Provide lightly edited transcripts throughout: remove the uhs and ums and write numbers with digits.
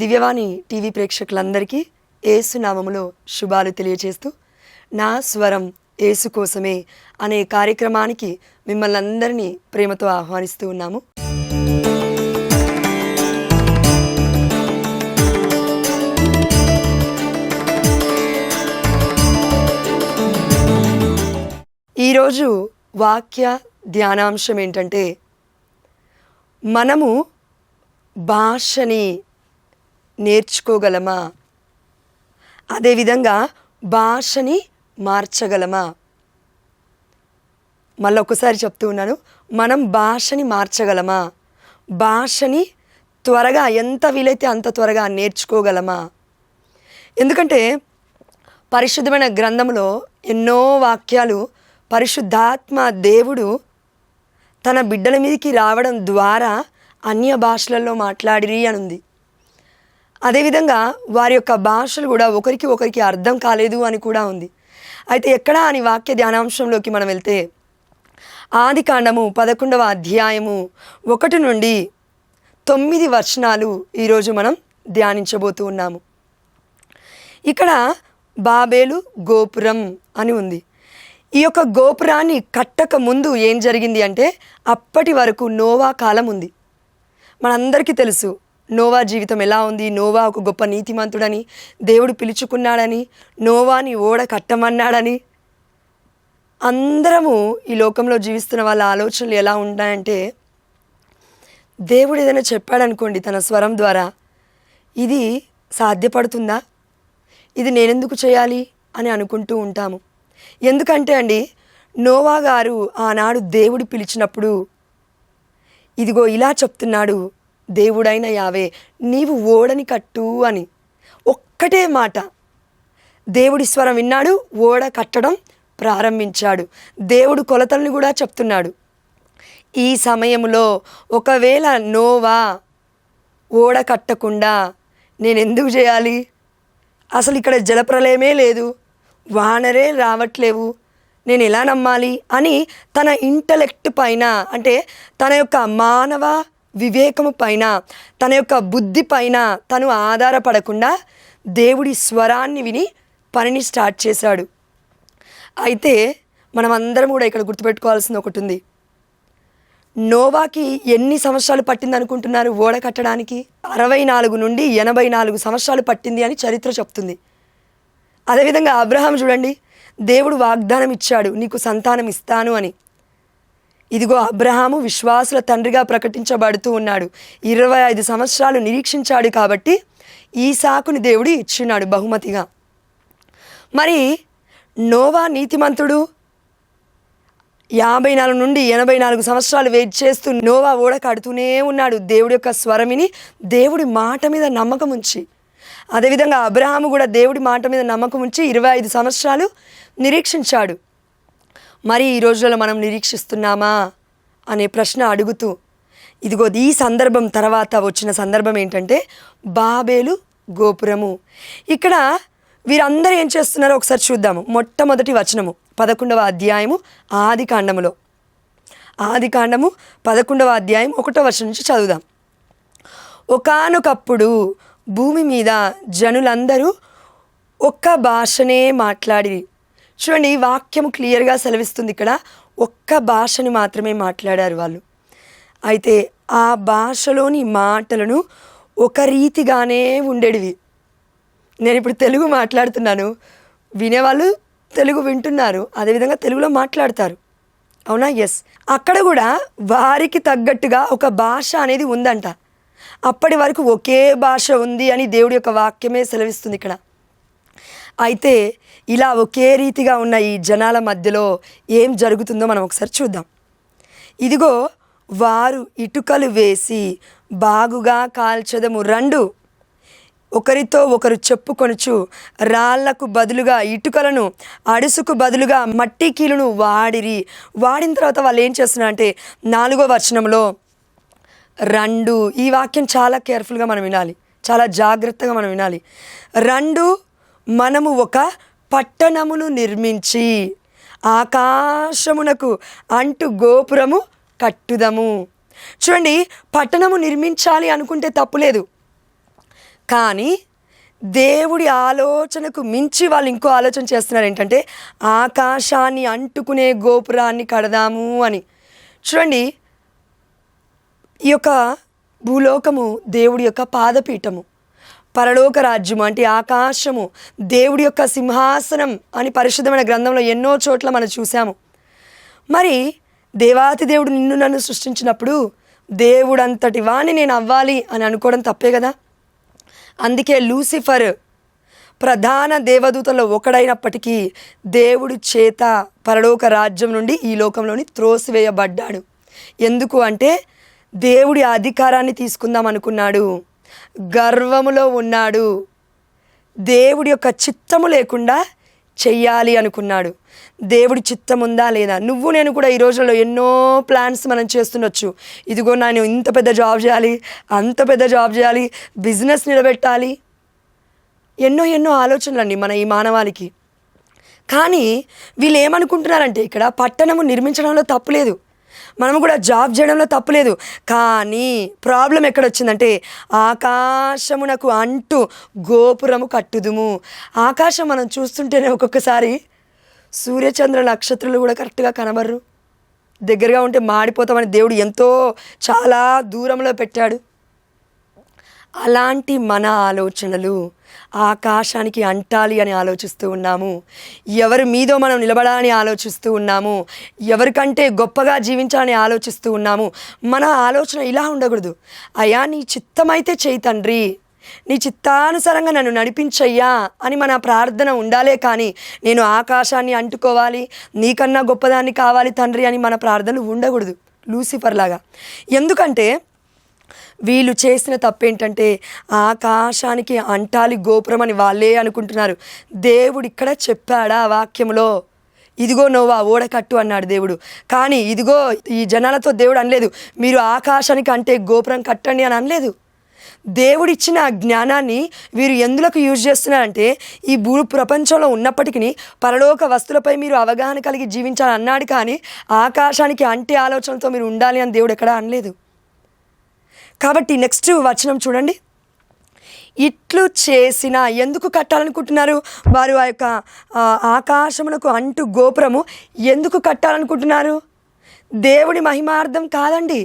దివ్యవాణి TV ప్రేక్షకులందరికీ యేసు నామములో శుభాలు తెలియజేస్తూ నా స్వరం యేసు కోసమే అనే కార్యక్రమానికి మిమ్మల్ని అందరినీ ప్రేమతో ఆహ్వానిస్తూ ఉన్నాము. ఈరోజు వాక్య ధ్యానాంశం ఏంటంటే, మనము భాషని నేర్చుకోగలమా, అదేవిధంగా భాషని మార్చగలమా? మళ్ళీ ఒకసారి చెప్తూ ఉన్నాను, మనం భాషని మార్చగలమా, భాషని త్వరగా ఎంత వీలైతే అంత త్వరగా నేర్చుకోగలమా? ఎందుకంటే పరిశుద్ధమైన గ్రంథంలో ఎన్నో వాక్యాలు పరిశుద్ధాత్మ దేవుడు తన బిడ్డల మీదకి రావడం ద్వారా అన్య భాషలలో మాట్లాడిరి అని ఉంది. అదేవిధంగా వారి యొక్క భాషలు కూడా ఒకరికి అర్థం కాలేదు అని కూడా ఉంది. అయితే ఎక్కడా అని వాక్య ధ్యానాంశంలోకి మనం వెళ్తే, ఆదికాండము 11వ అధ్యాయము 1 నుండి 9 వచనాలు ఈరోజు మనం ధ్యానించబోతూ ఉన్నాము. ఇక్కడ బాబేలు గోపురం అని ఉంది. ఈ యొక్క గోపురాన్ని కట్టక ముందు ఏం జరిగింది అంటే, అప్పటి వరకు నోవా కాలం ఉంది. మనందరికీ తెలుసు నోవా జీవితం ఎలా ఉంది. నోవా ఒక గొప్ప నీతిమంతుడని, దేవుడు పిలుచుకున్నాడని, నోవాని ఓడ కట్టమన్నాడని. అందరము ఈ లోకంలో జీవిస్తున్న వాళ్ళ ఆలోచనలు ఎలా ఉంటాయంటే, దేవుడు ఏదైనా చెప్పాడనుకోండి తన స్వరం ద్వారా, ఇది సాధ్యపడుతుందా, ఇది నేనెందుకు చేయాలి అని అనుకుంటూ ఉంటాము. ఎందుకంటే అండి, నోవా గారు ఆనాడు దేవుడు పిలిచినప్పుడు, ఇదిగో ఇలా చెప్తున్నాడు దేవుడైన యావే, నీవు ఓడని కట్టు అని ఒక్కటే మాట. దేవుడి స్వరం విన్నాడు, ఓడ కట్టడం ప్రారంభించాడు. దేవుడు కొలతల్ని కూడా చెప్తున్నాడు. ఈ సమయంలో ఒకవేళ నోవా ఓడ కట్టకుండా నేను ఎందుకు చేయాలి, అసలు ఇక్కడ జలప్రలయమే లేదు, వానరే రావట్లేవు, నేను ఎలా నమ్మాలి అని తన ఇంటలెక్ట్ పైన, అంటే తన యొక్క మానవ వివేకము పైన, తన యొక్క బుద్ధి పైన తను ఆధారపడకుండా దేవుడి స్వరాన్ని విని పనిని స్టార్ట్ చేశాడు. అయితే మనం అందరం కూడా ఇక్కడ గుర్తుపెట్టుకోవాల్సింది ఒకటి ఉంది. నోవాకి ఎన్ని సంవత్సరాలు పట్టింది అనుకుంటున్నారు ఓడ కట్టడానికి? 64 నుండి 84 సంవత్సరాలు పట్టింది అని చరిత్ర చెప్తుంది. అదేవిధంగా అబ్రహాం చూడండి, దేవుడు వాగ్దానం ఇచ్చాడు, నీకు సంతానం ఇస్తాను అని. ఇదిగో అబ్రహాము విశ్వాసుల తండ్రిగా ప్రకటించబడుతూ ఉన్నాడు. 25 సంవత్సరాలు నిరీక్షించాడు కాబట్టి ఈసాకుని దేవుడు ఇచ్చినాడు బహుమతిగా. మరి నోవా నీతిమంతుడు, 54 నుండి 84 సంవత్సరాలు వెయిట్ చేస్తూ నోవా ఓడ కడుతూనే ఉన్నాడు, దేవుడి యొక్క స్వరమిని, దేవుడి మాట మీద నమ్మకం ఉంచి. అదేవిధంగా అబ్రహాము కూడా దేవుడి మాట మీద నమ్మకం ఉంచి 25 సంవత్సరాలు నిరీక్షించాడు. మరి ఈ రోజులలో మనం నిరీక్షిస్తున్నామా అనే ప్రశ్న అడుగుతూ, ఇదిగో ఈ సందర్భం తర్వాత వచ్చిన సందర్భం ఏంటంటే బాబేలు గోపురము. ఇక్కడ వీరందరూ ఏం చేస్తున్నారో ఒకసారి చూద్దాము. మొట్టమొదటి వచనము 11వ అధ్యాయము ఆదికాండములో, ఆదికాండము 11వ అధ్యాయం 1వ వచనం నుంచి చదువుదాం. ఒకానొకప్పుడు భూమి మీద జనులందరూ ఒక్క భాషనే మాట్లాడి. చూడండి, ఈ వాక్యము క్లియర్గా సెలవిస్తుంది. ఇక్కడ ఒక్క భాషని మాత్రమే మాట్లాడారు వాళ్ళు. అయితే ఆ భాషలోని మాటలను ఒక రీతిగానే ఉండేటివి. నేను ఇప్పుడు తెలుగు మాట్లాడుతున్నాను, వినేవాళ్ళు తెలుగు వింటున్నారు, అదేవిధంగా తెలుగులో మాట్లాడతారు, అవునా? ఎస్. అక్కడ కూడా వారికి తగ్గట్టుగా ఒక భాష అనేది ఉందంట. అప్పటి వరకు ఒకే భాష ఉంది అని దేవుడి యొక్క వాక్యమే సెలవిస్తుంది ఇక్కడ. అయితే ఇలా ఒకే రీతిగా ఉన్న ఈ జనాల మధ్యలో ఏం జరుగుతుందో మనం ఒకసారి చూద్దాం. ఇదిగో వారు ఇటుకలు వేసి బాగుగా కాల్చెదము రండు, ఒకరితో ఒకరు చెప్పుకొనుచు రాళ్లకు బదులుగా ఇటుకలను, అడుసుకు బదులుగా మట్టి కీలును వాడిరి. వాడిన తర్వాత వాళ్ళు ఏం చేస్తున్నారంటే 4వ వచనంలో రండు. ఈ వాక్యం చాలా కేర్ఫుల్గా మనం వినాలి, చాలా జాగ్రత్తగా మనం వినాలి. రండు, మనము ఒక పట్టణమును నిర్మించి ఆకాశమునకు అంటు గోపురము కట్టుదము. చూడండి, పట్టణము నిర్మించాలి అనుకుంటే తప్పులేదు, కానీ దేవుడి ఆలోచనకు మించి వాళ్ళు ఇంకో ఆలోచన చేస్తున్నారు. ఏంటంటే ఆకాశాన్ని అంటుకునే గోపురాన్ని కడదాము అని. చూడండి, ఈ యొక్క భూలోకము దేవుడి యొక్క పాదపీఠము, పరలోక రాజ్యము అంటే ఆకాశము దేవుడి యొక్క సింహాసనం అని పరిశుద్ధమైన గ్రంథంలో ఎన్నో చోట్ల మనం చూసాము. మరి దేవాతి దేవుడు నిన్ను నన్ను సృష్టించినప్పుడు దేవుడంతటి వాణ్ణి నేను అవ్వాలి అని అనుకోవడం తప్పే కదా. అందుకే లూసిఫర్ ప్రధాన దేవదూతల్లో ఒకడైనప్పటికీ దేవుడి చేత పరలోక రాజ్యం నుండి ఈ లోకంలోని త్రోసివేయబడ్డాడు. ఎందుకు అంటే దేవుడి అధికారాన్ని తీసుకుందాం అనుకున్నాడు, గర్వములో ఉన్నాడు, దేవుడి యొక్క చిత్తము లేకుండా చెయ్యాలి అనుకున్నాడు. దేవుడి చిత్తం ఉందా లేదా? నువ్వు నేను కూడా ఈ రోజుల్లో ఎన్నో ప్లాన్స్ మనం చేస్తుండొచ్చు. ఇదిగో నేను ఇంత పెద్ద జాబ్ చేయాలి, అంత పెద్ద జాబ్ చేయాలి, బిజినెస్ నిలబెట్టాలి, ఎన్నో ఆలోచనలండి మన ఈ మానవాళికి. కానీ వీళ్ళు ఏమనుకుంటున్నారంటే ఇక్కడ పట్టణము నిర్మించడంలో తప్పులేదు, మనము కూడా జాబ్ చేయడంలో తప్పులేదు. కానీ ప్రాబ్లం ఎక్కడొచ్చిందంటే ఆకాశమునకు అంటూ గోపురము కట్టుదుము. ఆకాశం మనం చూస్తుంటేనే ఒక్కొక్కసారి సూర్యచంద్ర నక్షత్రాలు కూడా కరెక్ట్గా కనబడరు. దగ్గరగా ఉంటే మాడిపోతామని దేవుడు ఎంతో చాలా దూరంలో పెట్టాడు. అలాంటి మన ఆలోచనలు ఆకాశానికి అంటాలి అని ఆలోచిస్తూ ఉన్నాము. ఎవరి మీదో మనం నిలబడాలని ఆలోచిస్తూ ఉన్నాము. ఎవరికంటే గొప్పగా జీవించాలని ఆలోచిస్తూ ఉన్నాము. మన ఆలోచన ఇలా ఉండకూడదు. అయ్యా నీ చిత్తమైతే చేయి తండ్రి, నీ చిత్తానుసారంగా నన్ను నడిపించయ్యా అని మన ప్రార్థన ఉండాలే. కానీ నేను ఆకాశాన్ని అంటుకోవాలి, నీకన్నా గొప్పదాన్ని కావాలి తండ్రి అని మన ప్రార్థనలు ఉండకూడదు లూసిఫర్ లాగా. ఎందుకంటే వీళ్ళు చేసిన తప్పేంటంటే ఆకాశానికి అంటాలి గోపురం అని వాళ్ళే అనుకుంటున్నారు. దేవుడు ఇక్కడ చెప్పాడా వాక్యంలో, ఇదిగో నోవా ఓడ కట్టు అన్నాడు దేవుడు. కానీ ఇదిగో ఈ జనాలతో దేవుడు అనలేదు మీరు ఆకాశానికి అంటే గోపురం కట్టండి అని అనలేదు. దేవుడిచ్చిన జ్ఞానాన్ని వీరు ఎందులకు యూజ్ చేస్తున్నారంటే ఈ భూ ప్రపంచంలో ఉన్నప్పటికీ పరలోక వస్తువులపై మీరు అవగాహన కలిగి జీవించాలని అన్నాడు. కానీ ఆకాశానికి అంటే ఆలోచనతో మీరు ఉండాలి అని దేవుడు ఎక్కడా అనలేదు. కాబట్టి నెక్స్ట్ వచనం చూడండి. ఇట్లు చేసిన, ఎందుకు కట్టాలనుకుంటున్నారు వారు? ఆ యొక్క ఆకాశమునకు అంటు గోపురము ఎందుకు కట్టాలనుకుంటున్నారు? దేవుడి మహిమార్థం కాదండి.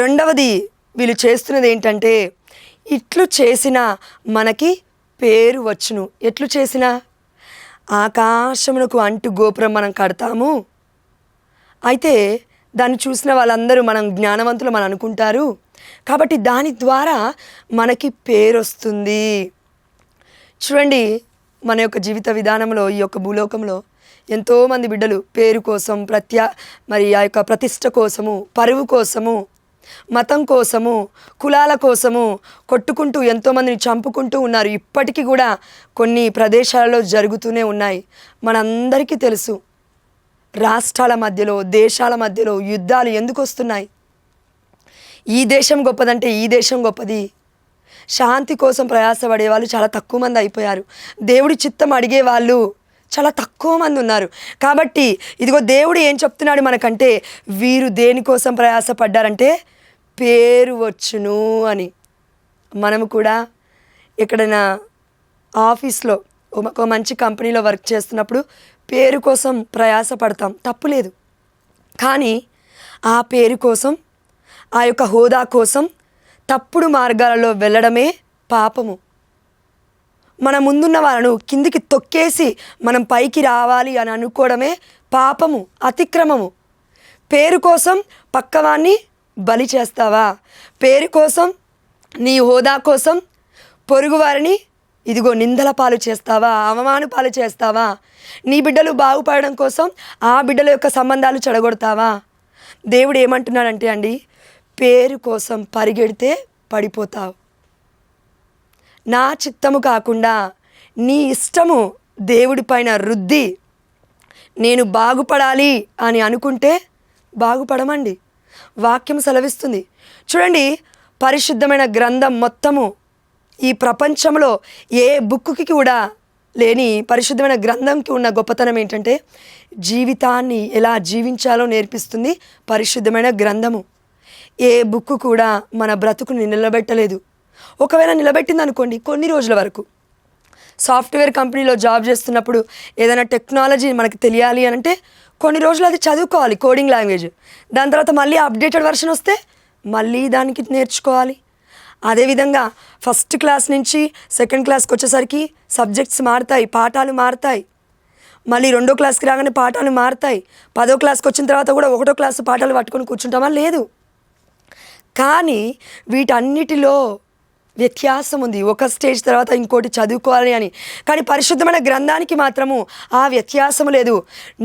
రెండవది వీళ్ళు చేస్తున్నది ఏంటంటే ఇట్లు చేసిన మనకి పేరు వచ్చును. ఎట్లు చేసిన ఆకాశమునకు అంటు గోపురం మనం కడతాము. అయితే దాన్ని చూసిన వాళ్ళందరూ మనం జ్ఞానవంతులు మనం అనుకుంటారు. కాబట్టి దాని ద్వారా మనకి పేరు వస్తుంది. చూడండి, మన యొక్క జీవిత విధానంలో ఈ యొక్క భూలోకంలో ఎంతోమంది బిడ్డలు పేరు కోసం మరి ఆ యొక్క ప్రతిష్ట కోసము, పరువు కోసము, మతం కోసము, కులాల కోసము కొట్టుకుంటూ ఎంతోమందిని చంపుకుంటూ ఉన్నారు. ఇప్పటికీ కూడా కొన్ని ప్రదేశాలలో జరుగుతూనే ఉన్నాయి. మనందరికీ తెలుసు రాష్ట్రాల మధ్యలో, దేశాల మధ్యలో యుద్ధాలు ఎందుకు వస్తున్నాయి? ఈ దేశం గొప్పదంటే ఈ దేశం గొప్పది. శాంతి కోసం ప్రయాసపడే వాళ్ళు చాలా తక్కువ మంది అయిపోయారు. దేవుడి చిత్తం అడిగే వాళ్ళు చాలా తక్కువ మంది ఉన్నారు. కాబట్టి ఇదిగో దేవుడు ఏం చెప్తున్నాడు మనకంటే వీరు దేనికోసం ప్రయాసపడ్డారంటే పేరు వచ్చును అని. మనము కూడా ఎక్కడైనా ఆఫీస్లో ఒక మంచి కంపెనీలో వర్క్ చేస్తున్నప్పుడు పేరు కోసం ప్రయాసపడతాం, తప్పులేదు. కానీ ఆ పేరు కోసం, ఆ యొక్క హోదా కోసం తప్పుడు మార్గాలలో వెళ్ళడమే పాపము. మన ముందున్న వాళ్ళను కిందికి తొక్కేసి మనం పైకి రావాలి అని అనుకోవడమే పాపము, అతిక్రమము. పేరు కోసం పక్కవాన్ని బలి చేస్తావా? పేరు కోసం, నీ హోదా కోసం పొరుగువారిని ఇదిగో నిందల పాలు చేస్తావా? అవమాన పాలు చేస్తావా? నీ బిడ్డలు బాగుపడడం కోసం ఆ బిడ్డల యొక్క సంబంధాలు చెడగొడతావా? దేవుడు ఏమంటున్నాడంటే అండి, పేరు కోసం పరిగెడితే పడిపోతావు. నా చిత్తము కాకుండా నీ ఇష్టము దేవుడి పైన రుద్ది నేను బాగుపడాలి అని అనుకుంటే బాగుపడమండి. వాక్యం సెలవిస్తుంది. చూడండి, పరిశుద్ధమైన గ్రంథం మొత్తము ఈ ప్రపంచంలో ఏ బుక్కి కూడా లేని పరిశుద్ధమైన గ్రంథంకి ఉన్న గొప్పతనం ఏంటంటే జీవితాన్ని ఎలా జీవించాలో నేర్పిస్తుంది పరిశుద్ధమైన గ్రంథము. ఏ బుక్ కూడా మన బ్రతుకుని నిలబెట్టలేదు. ఒకవేళ నిలబెట్టింది అనుకోండి కొన్ని రోజుల వరకు. సాఫ్ట్వేర్ కంపెనీలో జాబ్ చేస్తున్నప్పుడు ఏదైనా టెక్నాలజీ మనకు తెలియాలి అని అంటే కొన్ని రోజులు అది చదువుకోవాలి, కోడింగ్ లాంగ్వేజ్. దాని తర్వాత మళ్ళీ అప్డేటెడ్ వర్షన్ వస్తే మళ్ళీ దానికి నేర్చుకోవాలి. అదేవిధంగా ఫస్ట్ క్లాస్ నుంచి సెకండ్ క్లాస్కి వచ్చేసరికి సబ్జెక్ట్స్ మారుతాయి, పాఠాలు మారుతాయి. మళ్ళీ 2వ క్లాస్కి రాగానే పాఠాలు మారుతాయి. 10వ క్లాస్కి వచ్చిన తర్వాత కూడా 1వ క్లాసు పాఠాలు పట్టుకొని కూర్చుంటామా? లేదు. కానీ వీటన్నిటిలో వ్యత్యాసం ఉంది. ఒక స్టేజ్ తర్వాత ఇంకోటి చదువుకోవాలి అని. కానీ పరిశుద్ధమైన గ్రంథానికి మాత్రము ఆ వ్యత్యాసము లేదు.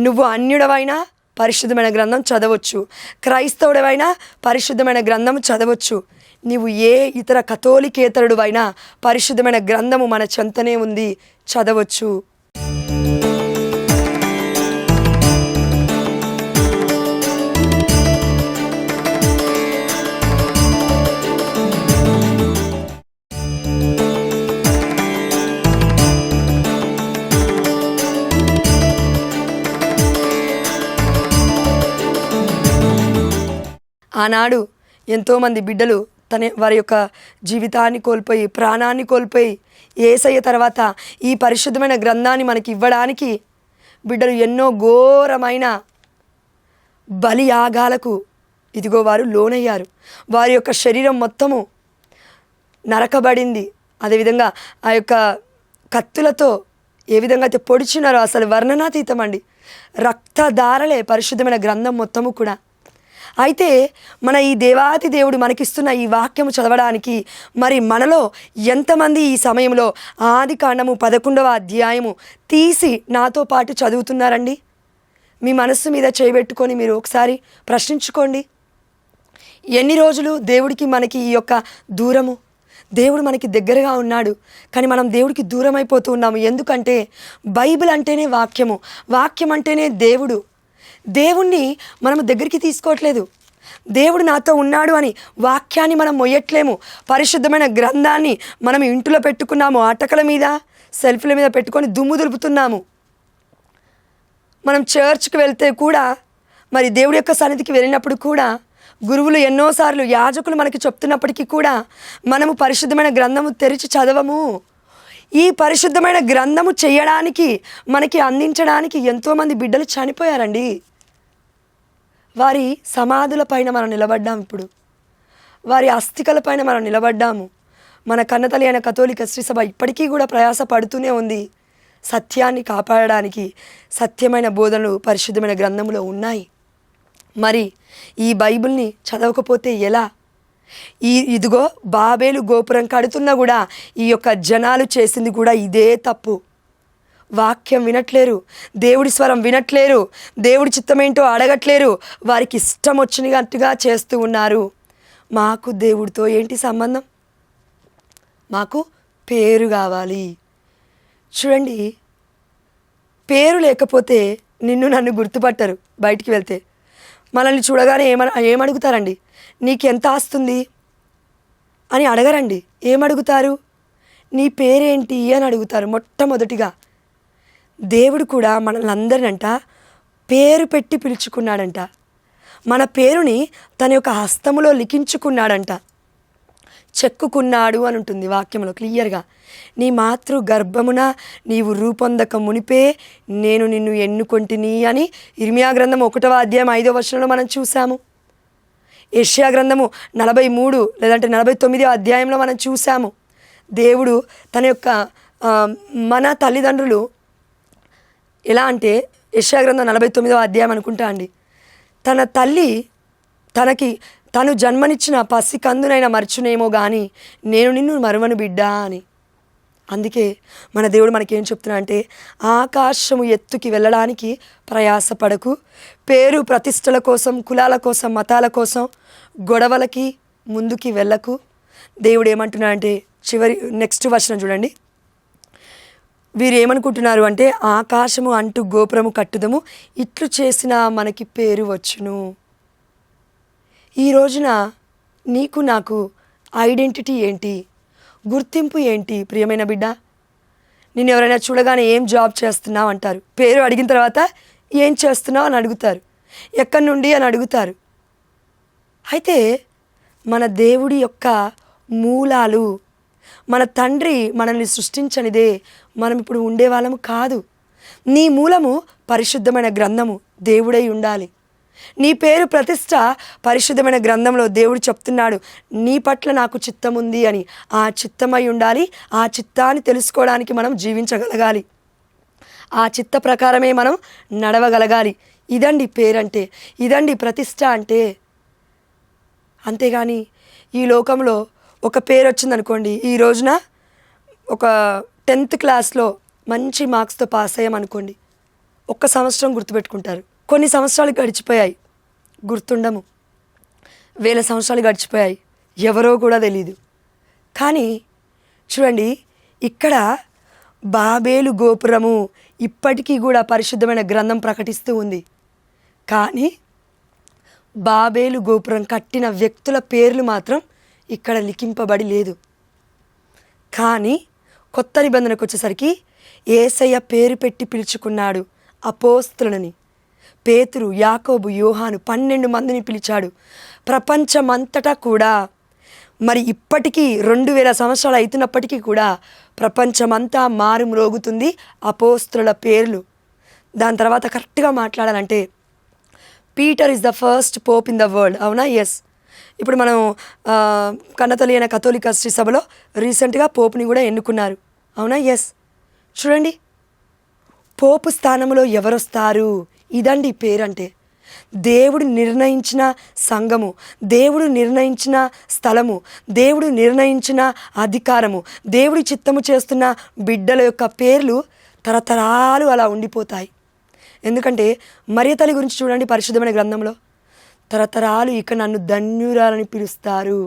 నువ్వు అన్యుడవైనా పరిశుద్ధమైన గ్రంథం చదవచ్చు, క్రైస్తవుడవైనా పరిశుద్ధమైన గ్రంథం చదవచ్చు, నీవు ఏ ఇతర కథోలికేతరుడువైనా పరిశుద్ధమైన గ్రంథము మన చెంతనే ఉంది, చదవచ్చు. ఆనాడు ఎంతోమంది బిడ్డలు వారి యొక్క జీవితాన్ని కోల్పోయి, ప్రాణాన్ని కోల్పోయి, యేసయ్య తర్వాత ఈ పరిశుద్ధమైన గ్రంథాన్ని మనకి ఇవ్వడానికి బిడ్డలు ఎన్నో ఘోరమైన బలియాగాలకు ఇదిగో వారు లోనయ్యారు. వారి యొక్క శరీరం మొత్తము నరకబడింది. అదేవిధంగా ఆ యొక్క కత్తులతో ఏ విధంగా అయితే పొడిచినారో అసలు వర్ణనాతీతం అండి. రక్తధారలే పరిశుద్ధమైన గ్రంథం మొత్తము కూడా. అయితే మన ఈ దేవాతి దేవుడు మనకిస్తున్న ఈ వాక్యము చదవడానికి మరి మనలో ఎంతమంది ఈ సమయంలో ఆదికాండము 11వ అధ్యాయము తీసి నాతో పాటు చదువుతున్నారండి? మీ మనస్సు మీద చేయబెట్టుకొని మీరు ఒకసారి ప్రశ్నించుకోండి. ఎన్ని రోజులు దేవుడికి మనకి ఈ యొక్క దూరము? దేవుడు మనకి దగ్గరగా ఉన్నాడు, కానీ మనం దేవుడికి దూరం అయిపోతూ ఉన్నాము. ఎందుకంటే బైబిల్ అంటేనే వాక్యము, వాక్యం అంటేనే దేవుడు. దేవుణ్ణి మనము దగ్గరికి తీసుకోవట్లేదు. దేవుడు నాతో ఉన్నాడు అని వాక్యాన్ని మనం మొయ్యట్లేము. పరిశుద్ధమైన గ్రంథాన్ని మనం ఇంట్లో పెట్టుకున్నాము, అటకల మీద సెల్ఫ్ల మీద పెట్టుకొని దుమ్ము దులుపుతున్నాము. మనం చర్చ్కి వెళ్తే కూడా మరి దేవుడి యొక్క సన్నిధికి వెళ్ళినప్పుడు కూడా గురువులు ఎన్నోసార్లు యాజకులు మనకి చెప్తున్నప్పటికీ కూడా మనము పరిశుద్ధమైన గ్రంథము తెరిచి చదవము. ఈ పరిశుద్ధమైన గ్రంథము చేయడానికి మనకి అందించడానికి ఎంతోమంది బిడ్డలు చనిపోయారండి. వారి సమాధుల పైన మనం నిలబడ్డాం, ఇప్పుడు వారి అస్థికల పైన మనం నిలబడ్డాము. మన కన్నతల్లి అయిన కథోలిక శ్రీసభ ఇప్పటికీ కూడా ప్రయాస పడుతూనే ఉంది సత్యాన్ని కాపాడడానికి. సత్యమైన బోధనలు పరిశుద్ధమైన గ్రంథంలో ఉన్నాయి. మరి ఈ బైబిల్ని చదవకపోతే ఎలా? ఇదిగో బాబేలు గోపురం కడుతున్నా కూడా ఈ యొక్క జనాలు చేసింది కూడా ఇదే తప్పు. వాక్యం వినట్లేరు, దేవుడి స్వరం వినట్లేరు, దేవుడి చిత్తమేంటో అడగట్లేరు, వారికి ఇష్టం వచ్చినట్టుగా చేస్తూ ఉన్నారు. మాకు దేవుడితో ఏంటి సంబంధం? మాకు పేరు కావాలి. చూడండి, పేరు లేకపోతే నిన్ను నన్ను గుర్తుపట్టరు. బయటికి వెళ్తే మనల్ని చూడగానే ఏమడుగుతారండి? నీకెంత ఆస్తుంది అని అడగరండి. ఏమడుగుతారు? నీ పేరేంటి అని అడుగుతారు మొట్టమొదటిగా. దేవుడు కూడా మనల్ని అందరినంట పేరు పెట్టి పిలుచుకున్నాడంట. మన పేరుని తన యొక్క హస్తములో లిఖించుకున్నాడంట, చెక్కుకున్నాడు అని ఉంటుంది వాక్యంలో క్లియర్గా. నీ మాతృ గర్భమున నీవు రూపొందక మునిపే నేను నిన్ను ఎన్నుకొంటిని అని ఇర్మియా గ్రంథము 1వ అధ్యాయం 5వ వచనంలో మనం చూసాము. యెషయా గ్రంథము 43 లేదంటే 49వ అధ్యాయంలో మనం చూసాము. దేవుడు తన యొక్క మన తల్లిదండ్రులు ఎలా అంటే, యెషయా గ్రంథం 49వ అధ్యాయం అనుకుంటా అండి, తన తల్లి తను జన్మనిచ్చిన పసికందునైనా మర్చునేమో కానీ నేను నిన్ను మరువను బిడ్డా అని. అందుకే మన దేవుడు మనకేం చెప్తున్నా అంటే, ఆకాశము ఎత్తుకి వెళ్ళడానికి ప్రయాసపడకు, పేరు ప్రతిష్టల కోసం, కులాల కోసం, మతాల కోసం గొడవలకి ముందుకి వెళ్ళకు. దేవుడు ఏమంటున్నా అంటే, నెక్స్ట్ వచనం చూడండి. వీరు ఏమనుకుంటున్నారు అంటే, ఆకాశము అంటూ గోపురము కట్టుదము, ఇట్లు చేసిన మనకి పేరు వచ్చును. ఈ రోజున నీకు నాకు ఐడెంటిటీ ఏంటి? గుర్తింపు ఏంటి? ప్రియమైన బిడ్డ, నేను ఎవరైనా చూడగానే ఏం జాబ్ చేస్తున్నావు అంటారు. పేరు అడిగిన తర్వాత ఏం చేస్తున్నావు అని అడుగుతారు, ఎక్కడి నుండి అని అడుగుతారు. అయితే మన దేవుడి యొక్క మూలాలు మన తండ్రి మనల్ని సృష్టించనిదే మనం ఇప్పుడు ఉండేవాళ్ళము కాదు. నీ మూలము పరిశుద్ధమైన గ్రంథము దేవుడై ఉండాలి. నీ పేరు ప్రతిష్ట పరిశుద్ధమైన గ్రంథంలో దేవుడు చెప్తున్నాడు, నీ పట్ల నాకు చిత్తం ఉంది అని. ఆ చిత్తమై ఉండాలి. ఆ చిత్తాన్ని తెలుసుకోవడానికి మనం జీవించగలగాలి. ఆ చిత్త ప్రకారమే మనం నడవగలగాలి. ఇదండి పేరంటే, ఇదండి ప్రతిష్ట అంటే. అంతేగాని ఈ లోకంలో ఒక పేరు వచ్చిందనుకోండి, ఈ రోజున ఒక 10th క్లాస్లో మంచి మార్క్స్తో పాస్ అయ్యామనుకోండి, 1 సంవత్సరం గుర్తుపెట్టుకుంటారు. కొన్ని సంవత్సరాలు గడిచిపోయాయి, గుర్తుండము. 1000 సంవత్సరాలు గడిచిపోయాయి, ఎవరో కూడా తెలీదు. కానీ చూడండి, ఇక్కడ బాబేలు గోపురము ఇప్పటికీ కూడా పరిశుద్ధమైన గ్రంథం ప్రకటిస్తూ ఉంది. కానీ బాబేలు గోపురం కట్టిన వ్యక్తుల పేర్లు మాత్రం ఇక్కడ లిఖింపబడి లేదు. కానీ కొత్త నిబంధనకు వచ్చేసరికి యేసయ్య పేరు పెట్టి పిలుచుకున్నాడు అపోస్తలులని. పేతురు, యాకోబు, యోహాను 12 మందిని పిలిచాడు. ప్రపంచమంతటా కూడా మరి ఇప్పటికీ 2000 సంవత్సరాలు అవుతున్నప్పటికీ కూడా ప్రపంచమంతా మారుమ్రోగుతుంది అపోస్తలుల పేర్లు. దాని తర్వాత కరెక్ట్గా మాట్లాడాలంటే Peter is the first Pope in the world. అవునా? ఎస్. ఇప్పుడు మనం కన్నతల్లి అయిన కథోలిక శ్రీ సభలో రీసెంట్గా పోపుని కూడా ఎన్నుకున్నారు. అవునా? ఎస్. చూడండి, పోపు స్థానంలో ఎవరొస్తారు? ఇదండి పేరంటే. దేవుడు నిర్ణయించిన సంఘము, దేవుడు నిర్ణయించిన స్థలము, దేవుడు నిర్ణయించిన అధికారము, దేవుడి చిత్తము చేస్తున్న బిడ్డల యొక్క పేర్లు తరతరాలు అలా ఉండిపోతాయి. ఎందుకంటే మరియ తల్లి గురించి చూడండి, పరిశుద్ధమైన గ్రంథంలో తరతరాలు ఇక నన్ను ధన్యురాలని పిలుస్తారు.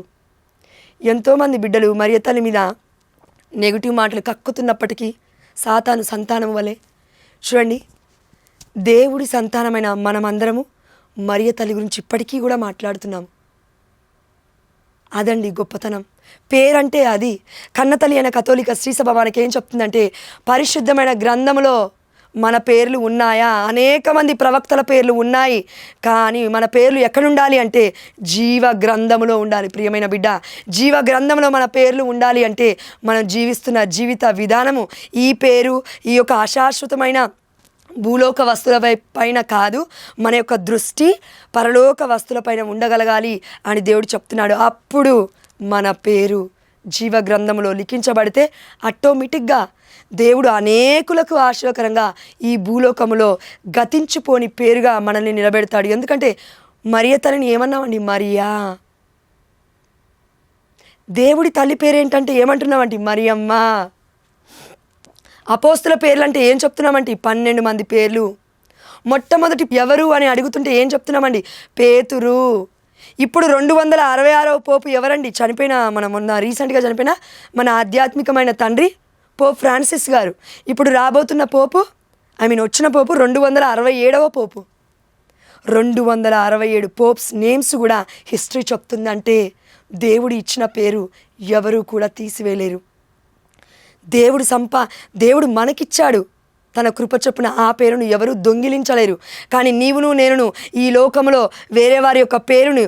ఎంతోమంది బిడ్డలు మరియ తల్లి మీద నెగిటివ్ మాటలు కక్కుతున్నప్పటికీ సాతాను సంతానం వలె చూడండి, దేవుడి సంతానమైన మనమందరము మరియ తల్లి గురించి ఇప్పటికీ కూడా మాట్లాడుతున్నాము. అదండి గొప్పతనం. పేరంటే అది. కన్నతల్లి అయిన కథోలిక శ్రీసభ మనకేం చెప్తుందంటే, పరిశుద్ధమైన గ్రంథంలో మన పేర్లు ఉన్నాయా? అనేక మంది ప్రవక్తల పేర్లు ఉన్నాయి, కానీ మన పేర్లు ఎక్కడ ఉండాలి అంటే జీవ గ్రంథంలో ఉండాలి. ప్రియమైన బిడ్డ, జీవ గ్రంథంలో మన పేర్లు ఉండాలి అంటే మనం జీవిస్తున్న జీవిత విధానము, ఈ పేరు ఈ యొక్క అశాశ్వతమైన భూలోక వస్తువుల పైన కాదు, మన యొక్క దృష్టి పరలోక వస్తువులపైన ఉండగలగాలి అని దేవుడు చెప్తున్నాడు. అప్పుడు మన పేరు జీవ గ్రంథంలో లిఖించబడితే ఆటోమేటిక్గా దేవుడు అనేకులకు ఆశీర్వకరంగా ఈ భూలోకములో గతించిపోని పేరుగా మనల్ని నిలబెడతాడు. ఎందుకంటే మరియ తల్లిని ఏమన్నామండి? మరియా. దేవుడి తల్లి పేరేంటంటే ఏమంటున్నామంటే మరియమ్మ. అపోస్తుల పేర్లు అంటే ఏం చెప్తున్నామంటే 12 మంది పేర్లు. మొట్టమొదటి ఎవరు అని అడుగుతుంటే ఏం చెప్తున్నామండి? పేతురు. ఇప్పుడు 266వ పోపు ఎవరండి? చనిపోయిన మొన్న రీసెంట్గా చనిపోయిన మన ఆధ్యాత్మికమైన తండ్రి పోప్ ఫ్రాన్సిస్ గారు. ఇప్పుడు రాబోతున్న పోపు, వచ్చిన పోపు 267వ పోపు. 267 పోప్స్ నేమ్స్ కూడా హిస్టరీ చెప్తుందంటే దేవుడు ఇచ్చిన పేరు ఎవరు కూడా తీసివేయలేరు. దేవుడు మనకిచ్చాడు తన కృప చొప్పున ఆ పేరును ఎవరు దొంగిలించలేరు. కానీ నీవును నేనును ఈ లోకంలో వేరే వారి యొక్క పేరును,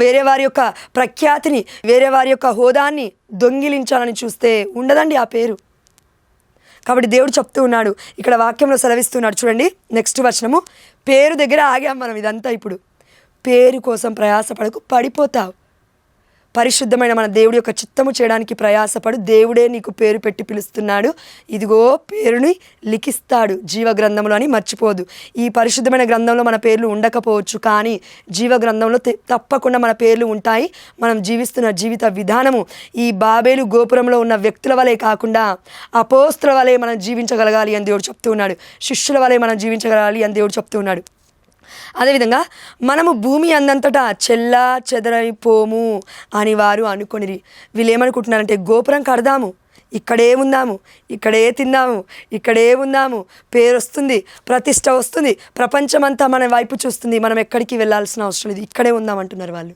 వేరే వారి యొక్క ప్రఖ్యాతిని, వేరే వారి యొక్క హోదాన్ని దొంగిలించాలని చూస్తే ఉండదండి ఆ పేరు. కాబట్టి దేవుడు చెప్తూ ఉన్నాడు, ఇక్కడ వాక్యంలో సెలవిస్తున్నాడు. చూడండి, నెక్స్ట్ వచనము. పేరు దగ్గర ఆగాం మనం. ఇదంతా ఇప్పుడు పేరు కోసం ప్రయాసపడకు, పడిపోతావు. పరిశుద్ధమైన మన దేవుడి యొక్క చిత్తము చేయడానికి ప్రయాసపడు. దేవుడే నీకు పేరు పెట్టి పిలుస్తున్నాడు. ఇదిగో పేరుని లిఖిస్తాడు జీవ గ్రంథంలో అని మర్చిపోదు. ఈ పరిశుద్ధమైన గ్రంథంలో మన పేర్లు ఉండకపోవచ్చు, కానీ జీవ గ్రంథంలో తప్పకుండా మన పేర్లు ఉంటాయి. మనం జీవిస్తున్న జీవిత విధానము ఈ బాబేలు గోపురంలో ఉన్న వ్యక్తుల వలె కాకుండా అపోస్తుల వలె మనం జీవించగలగాలి అని దేవుడు చెప్తూ ఉన్నాడు. శిష్యుల వలె మనం జీవించగలగాలి అని దేవుడు చెప్తూ ఉన్నాడు. అదేవిధంగా మనము భూమి అందంతటా చెల్లా చెదరైపోము అని వారు అనుకొనిరి. వీళ్ళు ఏమనుకుంటున్నారంటే, గోపురం కడదాము, ఇక్కడే ఉందాము, ఇక్కడే తిందాము, ఇక్కడే ఉందాము, పేరు వస్తుంది, ప్రతిష్ట వస్తుంది, ప్రపంచమంతా మన వైపు చూస్తుంది, మనం ఎక్కడికి వెళ్ళాల్సిన అవసరం లేదు, ఇక్కడే ఉందామంటున్నారు వాళ్ళు.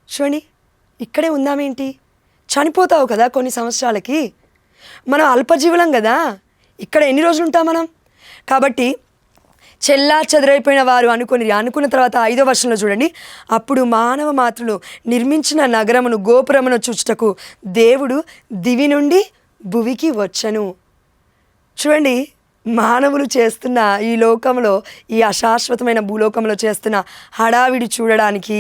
చూడండి, ఇక్కడే ఉందామేంటి? చనిపోతావు కదా కొన్ని సంవత్సరాలకి. మనం అల్పజీవులం కదా, ఇక్కడ ఎన్ని రోజులు ఉంటాం మనం? కాబట్టి చెల్లా చెదరైపోయిన వారు అనుకున్న తర్వాత 5వ వచనంలో చూడండి, అప్పుడు మానవ మాత్రులు నిర్మించిన నగరమును గోపురమును చూచుటకు దేవుడు దివి నుండి భువికి వచ్చెను. చూడండి, మానవులు చేస్తున్న ఈ లోకంలో, ఈ అశాశ్వతమైన భూలోకంలో చేస్తున్న హడావిడి చూడడానికి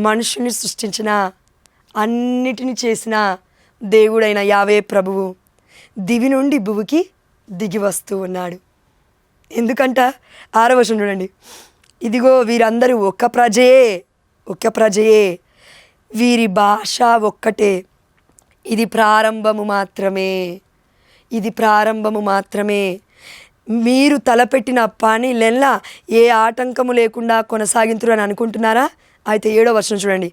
మనుషుల్ని సృష్టించిన, అన్నిటిని చేసిన దేవుడైన యావే ప్రభువు దివి నుండి భువికి దిగి వస్తూ ఉన్నాడు. ఎందుకంట 6వ వచనం చూడండి, ఇదిగో వీరందరూ ఒక్క ప్రజయే, వీరి భాష ఒక్కటే, ఇది ప్రారంభము మాత్రమే. మీరు తలపెట్టిన పనిలెల్లా ఏ ఆటంకము లేకుండా కొనసాగింతురు అని అనుకుంటున్నారా? అయితే 7వ వచనం చూడండి,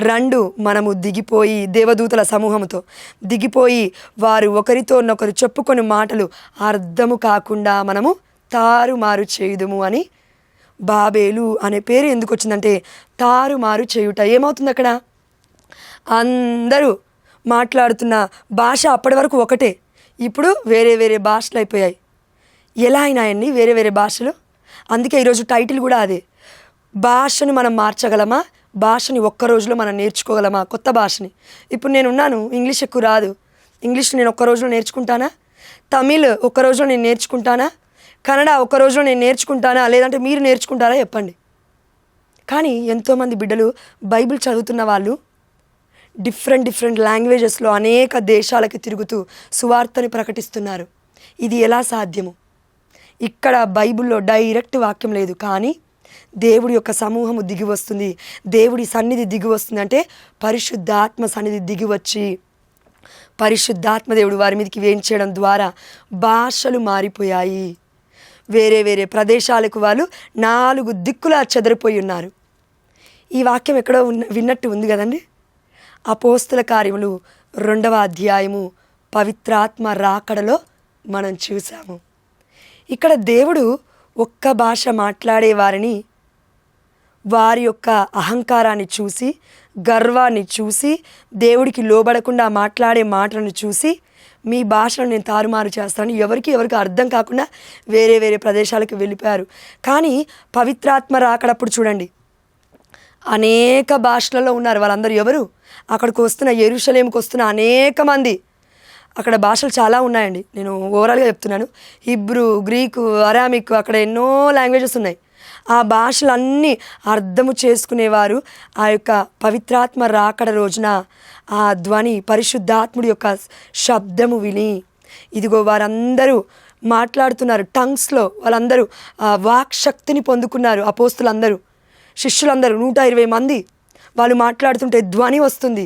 రండు మనము దిగిపోయి, దేవదూతల సమూహంతో దిగిపోయి వారు ఒకరితోనొకరు చెప్పుకొని మాటలు అర్థము కాకుండా మనము తారుమారు చేయుదుము అని. బాబేలు అనే పేరు ఎందుకు వచ్చిందంటే తారుమారు చేయుట. ఏమవుతుంది అక్కడ? అందరూ మాట్లాడుతున్న భాష అప్పటి వరకు ఒకటే, ఇప్పుడు వేరే వేరే భాషలు అయిపోయాయి. ఎలా అయినాయండి వేరే వేరే భాషలు? అందుకే ఈరోజు టైటిల్ కూడా అదే, భాషను మనం మార్చగలమా, భాషని ఒక్క రోజులో మనం నేర్చుకోగలమా, కొత్త భాషని. ఇప్పుడు నేనున్నాను, ఇంగ్లీష్ ఎక్కువ రాదు, ఇంగ్లీష్ నేను ఒక్క రోజులో నేర్చుకుంటానా? తమిళ్ ఒక్క రోజులో నేను నేర్చుకుంటానా? కన్నడ ఒక్క రోజులో నేను నేర్చుకుంటానా? లేదంటే మీరు నేర్చుకుంటారా చెప్పండి. కానీ ఎంతోమంది బిడ్డలు బైబిల్ చదువుతున్న వాళ్ళు డిఫరెంట్ లాంగ్వేజెస్లో అనేక దేశాలకి తిరుగుతూ సువార్తని ప్రకటిస్తున్నారు. ఇది ఎలా సాధ్యము? ఇక్కడ బైబిల్లో డైరెక్ట్ వాక్యం లేదు, కానీ దేవుడి యొక్క సమూహము దిగి వస్తుంది, దేవుడి సన్నిధి దిగి వస్తుంది. అంటే పరిశుద్ధాత్మ సన్నిధి దిగి వచ్చి పరిశుద్ధాత్మ దేవుడు వారి మీదకి వేయించడం ద్వారా భాషలు మారిపోయాయి. వేరే వేరే ప్రదేశాలకు వాళ్ళు 4 దిక్కులా చెదరిపోయి ఉన్నారు. ఈ వాక్యం ఎక్కడో విన్నట్టు ఉంది కదండి. అపోస్తల కార్యములు 2వ అధ్యాయము పవిత్రాత్మ రాకడలో మనం చూసాము. ఇక్కడ దేవుడు ఒక్క భాష మాట్లాడే వారిని, వారి యొక్క అహంకారాన్ని చూసి, గర్వాన్ని చూసి, దేవుడికి లోబడకుండా మాట్లాడే మాటలను చూసి, మీ భాషను నేను తారుమారు చేస్తాను, ఎవరికి అర్థం కాకుండా వేరే వేరే ప్రదేశాలకు వెళ్ళిపోయారు. కానీ పవిత్రాత్మ రాకడప్పుడు చూడండి, అనేక భాషలలో ఉన్నారు వాళ్ళందరూ. ఎవరు? అక్కడికి వస్తున్న, యెరూషలేముకి వస్తున్న అనేక మంది. అక్కడ భాషలు చాలా ఉన్నాయండి, నేను ఓవరాల్గా చెప్తున్నాను. హిబ్రూ, గ్రీకు, అరామిక్, అక్కడ ఎన్నో లాంగ్వేజెస్ ఉన్నాయి. ఆ భాషలన్నీ అర్థము చేసుకునేవారు ఆ యొక్క పవిత్రాత్మ రాకడ రోజున ఆ ధ్వని, పరిశుద్ధాత్ముడి యొక్క శబ్దము విని, ఇదిగో వారందరూ మాట్లాడుతున్నారు టంగ్స్లో. వాళ్ళందరూ వాక్ శక్తిని పొందుకున్నారు. అపోస్తులందరూ, శిష్యులందరూ 120 మంది వాళ్ళు మాట్లాడుతుంటే ధ్వని వస్తుంది,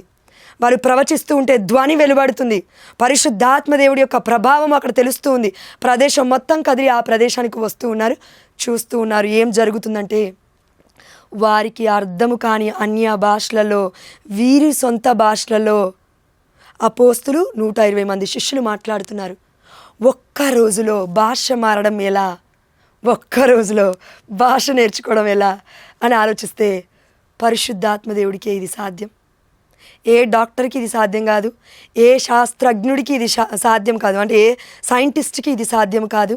వాళ్ళు ప్రవచిస్తూ ఉంటే ధ్వని వెలువడుతుంది. పరిశుద్ధాత్మ దేవుడి యొక్క ప్రభావం అక్కడ తెలుస్తూ ఉంది. ప్రదేశం మొత్తం కదిలి ఆ ప్రదేశానికి వస్తూ ఉన్నారు, చూస్తూ ఉన్నారు. ఏం జరుగుతుందంటే వారికి అర్థము కాని అన్య భాషలలో, వీరి సొంత భాషలలో అపోస్తులు 120 మంది శిష్యులు మాట్లాడుతున్నారు. ఒక్క రోజులో భాష మారడం ఎలా, ఒక్క రోజులో భాష నేర్చుకోవడం ఎలా అని ఆలోచిస్తే పరిశుద్ధాత్మ దేవుడికే ఇది సాధ్యం. ఏ డాక్టర్కి ఇది సాధ్యం కాదు, ఏ శాస్త్రజ్ఞుడికి ఇది సాధ్యం కాదు, అంటే ఏ సైంటిస్ట్కి ఇది సాధ్యం కాదు,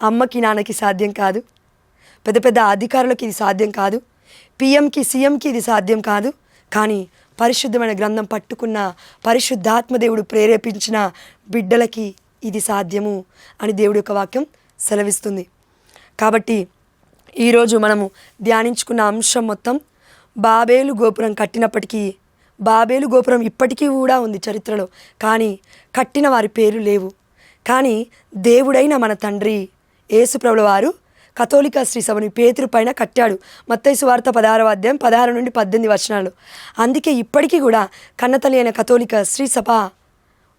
అమ్మకి నాన్నకి సాధ్యం కాదు, పెద్ద పెద్ద అధికారులకి ఇది సాధ్యం కాదు, పిఎంకి సీఎంకి ఇది సాధ్యం కాదు. కానీ పరిశుద్ధమైన గ్రంథం పట్టుకున్న పరిశుద్ధాత్మ దేవుడు ప్రేరేపించిన బిడ్డలకి ఇది సాధ్యము అని దేవుడి యొక్క వాక్యం సెలవిస్తుంది. కాబట్టి ఈరోజు మనము ధ్యానించుకున్న అంశం మొత్తం బాబేలు గోపురం కట్టినప్పటికీ, బాబేలు గోపురం ఇప్పటికీ కూడా ఉంది చరిత్రలో, కానీ కట్టిన వారి పేరు లేవు. కానీ దేవుడైన మన తండ్రి యేసుప్రభుల వారు కథోలిక శ్రీ సభని పేతురు పైన కట్టాడు. మత్తయి సువార్త 16వ అధ్యాయం 16 నుండి 18 వచనాలు. అందుకే ఇప్పటికీ కూడా కన్నతల్లి అయిన కథోలిక శ్రీ సభ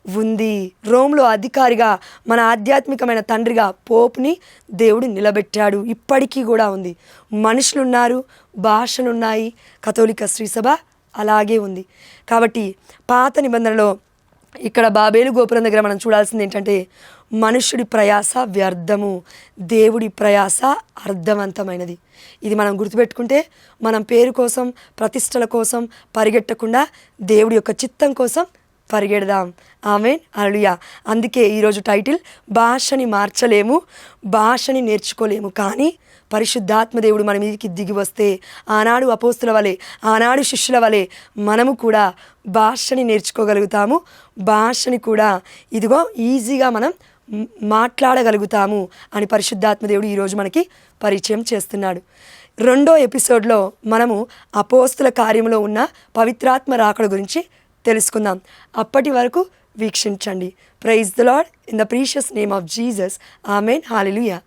ఉంది. రోమ్లో అధికారిగా, మన ఆధ్యాత్మికమైన తండ్రిగా పోపుని దేవుడు నిలబెట్టాడు. ఇప్పటికీ కూడా ఉంది. మనుషులున్నారు, భాషలున్నాయి, కథోలిక శ్రీసభ అలాగే ఉంది. కాబట్టి పాత నిబంధనలో ఇక్కడ బాబేలు గోపురం దగ్గర మనం చూడాల్సింది ఏంటంటే, మనుష్యుడి ప్రయాస వ్యర్థము, దేవుడి ప్రయాస అర్థవంతమైనది. ఇది మనం గుర్తుపెట్టుకుంటే మనం పేరు కోసం, ప్రతిష్టల కోసం పరిగెట్టకుండా దేవుడి యొక్క చిత్తం కోసం పరిగెడదాం. ఆమేన్, హల్లెలూయా. అందుకే ఈరోజు టైటిల్, భాషని మార్చలేము, భాషని నేర్చుకోలేము, కానీ పరిశుద్ధాత్మ దేవుడు మన మీదకి దిగి వస్తే ఆనాడు అపోస్తుల వలె, ఆనాడు శిష్యుల వలె మనము కూడా భాషని నేర్చుకోగలుగుతాము. భాషని కూడా ఇదిగో ఈజీగా మనం మాట్లాడగలుగుతాము అని పరిశుద్ధాత్మ దేవుడు ఈరోజు మనకి పరిచయం చేస్తున్నాడు. 2వ ఎపిసోడ్లో మనము అపోస్తుల కార్యంలో ఉన్న పవిత్రాత్మ రాకడ గురించి తెలుసుకుందాం. అప్పటి వరకు వీక్షించండి. Praise the lord in the precious name of Jesus. Amen, hallelujah.